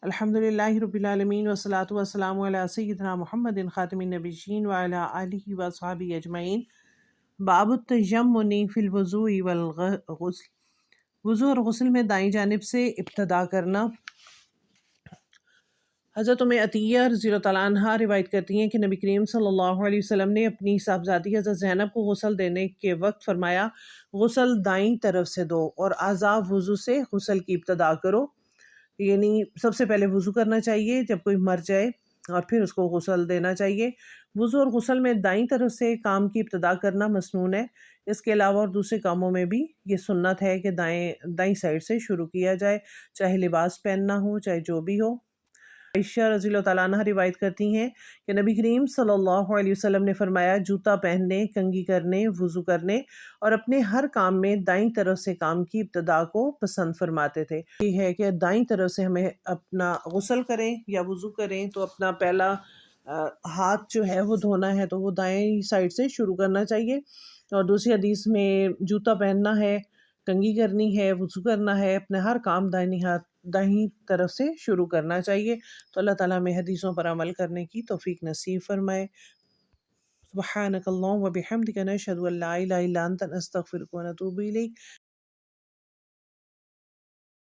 الحمدللہ رب العالمین والصلاة والسلام علی سیدنا محمد خاتم النبیین وعلی آلہ واصحابہ اجمعین۔ باب التیمم فی الوضوء والغسل، وضو اور غسل میں دائیں جانب سے ابتدا کرنا۔ حضرت عطیہ رضی اللہ تعالیٰ عنہ روایت کرتی ہیں کہ نبی کریم صلی اللہ علیہ وسلم نے اپنی صاحبزادی حضرت زینب کو غسل دینے کے وقت فرمایا، غسل دائیں طرف سے دو اور اعضاء وضو سے غسل کی ابتدا کرو، یعنی سب سے پہلے وضو کرنا چاہیے جب کوئی مر جائے اور پھر اس کو غسل دینا چاہیے۔ وضو اور غسل میں دائیں طرف سے کام کی ابتدا کرنا مسنون ہے۔ اس کے علاوہ اور دوسرے کاموں میں بھی یہ سنت ہے کہ دائیں سائڈ سے شروع کیا جائے، چاہے لباس پہننا ہو چاہے جو بھی ہو۔ عائشہ رضی اللہ تعالیٰ عنہ روایت کرتی ہیں کہ نبی کریم صلی اللہ علیہ وسلم نے فرمایا، جوتا پہننے، کنگھی کرنے، وضو کرنے اور اپنے ہر کام میں دائیں طرف سے کام کی ابتدا کو پسند فرماتے تھے۔ یہ ہے کہ دائیں طرف سے ہمیں اپنا غسل کریں یا وضو کریں تو اپنا پہلا ہاتھ جو ہے وہ دھونا ہے تو وہ دائیں سائڈ سے شروع کرنا چاہیے، اور دوسری حدیث میں جوتا پہننا ہے، کنگھی کرنی ہے، وضو کرنا ہے، اپنے ہر کام دائیں طرف سے شروع کرنا چاہیے۔ تو اللہ تعالیٰ ہمیں حدیثوں پر عمل کرنے کی توفیق نصیب فرمائے۔ سبحانک اللہم و بحمدک، نشہد ان لا الہ الا انت، نستغفرک و نتوب الیک۔